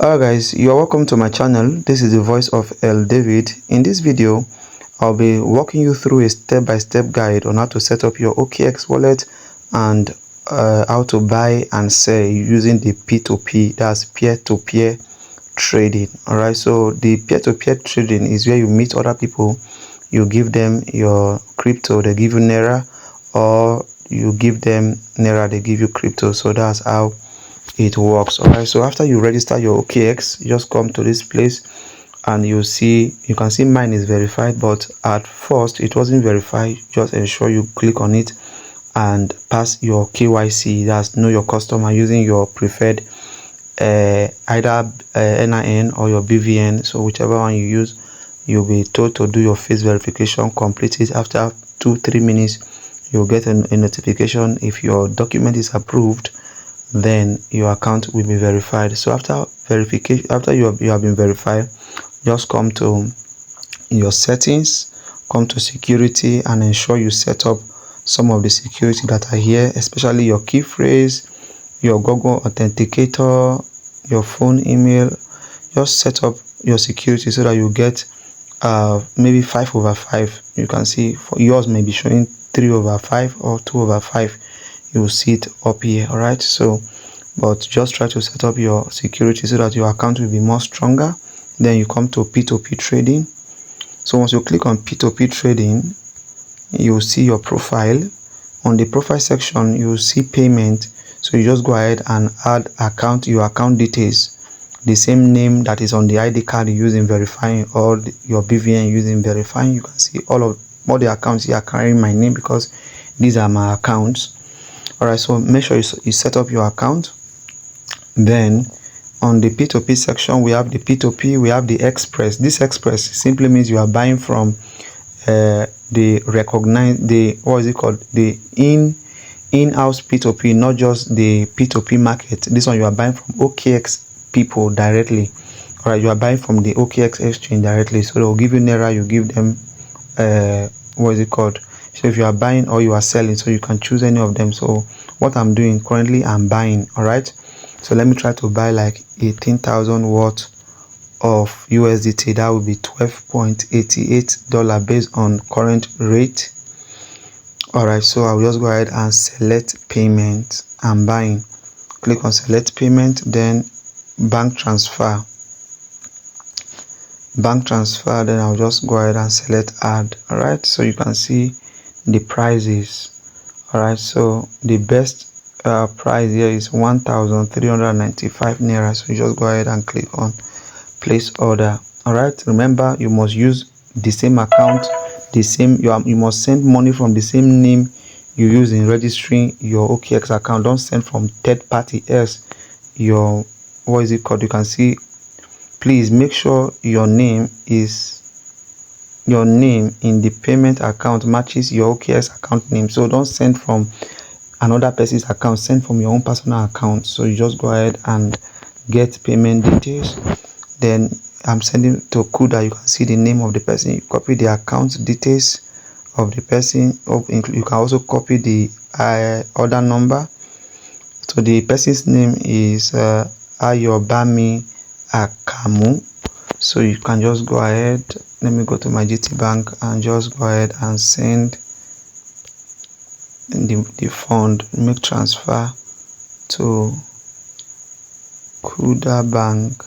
Alright guys, you are welcome to my channel. This is the voice of L David. In this video, I'll be walking you through a step-by-step guide on how to set up your OKX wallet and how to buy and sell using the P2P, that's peer-to-peer trading. Alright, so the peer-to-peer trading is where you meet other people, you give them your crypto, they give you Naira, or you give them Naira, they give you crypto. So that's how it works. Alright, so after you register your OKX, you just come to this place and you can see mine is verified, but at first it wasn't verified. Just ensure you click on it and pass your KYC, that's know your customer, using your preferred either NIN or your BVN. So whichever one you use, you'll be told to do your face verification. Complete it. After 2-3 minutes, you'll get a notification. If your document is approved, then your account will be verified. So after verification, after you have been verified, just come to your settings, come to security, and ensure you set up some of the security that are here, especially your key phrase, your Google authenticator, your phone, email. Just set up your security so that you get maybe 5/5. You can see for yours may be showing 3/5 or 2/5. You will see it up here. All right, so but just try to set up your security so that your account will be more stronger. Then you come to P2P trading. So once you click on P2P trading, you will see your profile. On the profile section, you will see payment. So you just go ahead and add your account details, the same name that is on the ID card you use in verifying, or your BVN using verifying. You can see all the accounts here are carrying my name because these are my accounts. Alright, so make sure you set up your account. Then on the P2P section, we have the P2P, we have the Express. This Express simply means you are buying from the in-house P2P, not just the P2P market. This one you are buying from OKX people directly. Alright, you are buying from the OKX Exchange directly. So they'll give you Naira, you give them so if you are buying or you are selling, so you can choose any of them. So what I'm doing currently, I'm buying. All right, so let me try to buy like 18,000 worth of USDT. That would be $12.88 based on current rate. All right, so I'll just go ahead and select payment. I'm buying. Click on select payment, then bank transfer. Then I'll just go ahead and select add. All right, so you can see the prices. All right, so the best price here is 1,395 Naira. So you just go ahead and click on place order. All right, remember you must use the same account, you must send money from the same name you use in registering your OKX account. Don't send from third party else. You can see, please make sure your name in the payment account matches your OKX account name. So don't send from another person's account, send from your own personal account. So you just go ahead and get payment details. Then I'm sending to Kuda. You can see the name of the person. You copy the account details of the person. You can also copy the order number. So the person's name is Ayobami Akamu. So you can just go ahead. Let me go to my GT Bank and just go ahead and send the fund, make transfer to Kuda Bank.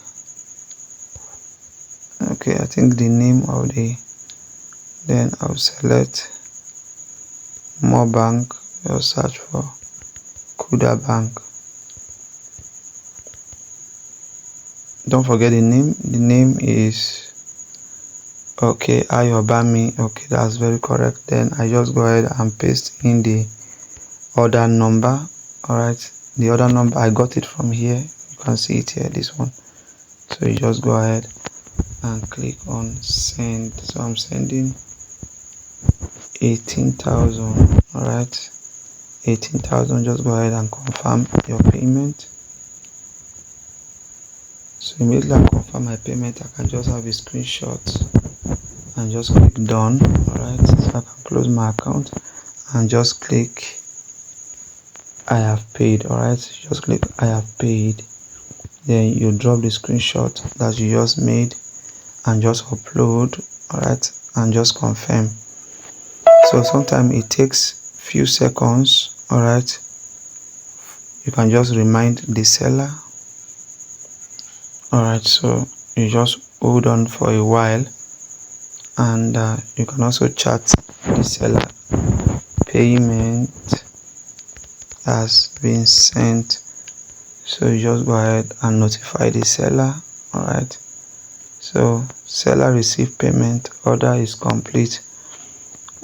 Okay, I think the name of then I'll select more bank. I'll search for Kuda Bank. Don't forget the name. The name is Ayobami. Okay, that's very correct. Then I just go ahead and paste in the order number. All right, the order number, I got it from here. You can see it here, this one. So you just go ahead and click on send. So I'm sending 18,000. all right, 18,000. Just go ahead and confirm your payment. So immediately I confirm my payment, I can just have a screenshot and just click done. All right, so I can close my account and just click I have paid. All right, just click I have paid. then you drop the screenshot that you just made and just upload. All right, and just confirm. So sometimes it takes few seconds. All right, you can just remind the seller. All right, so you just hold on for a while, and you can also chat the seller. Payment has been sent, so you just go ahead and notify the seller. All right, so seller received payment, order is complete.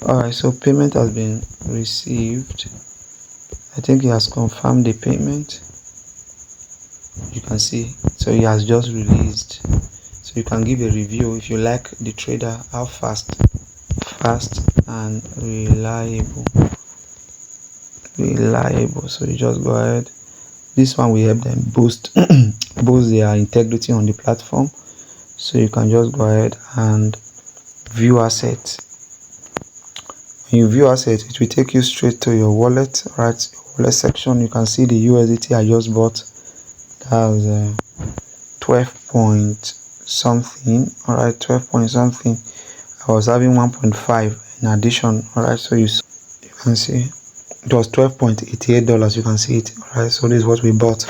All right, so payment has been received. I think he has confirmed the payment. You can see, so he has just released. So you can give a review if you like the trader, how fast and reliable. So you just go ahead. This one will help them boost their integrity on the platform. So you can just go ahead and view assets. When you view assets, it will take you straight to your wallet. Right, wallet section. You can see the USDT I just bought. That was 12 point something. All right, 12 point something. I was having 1.5 in addition. All right, so you can see it was $12.88. You can see it. All right, so this is what we bought.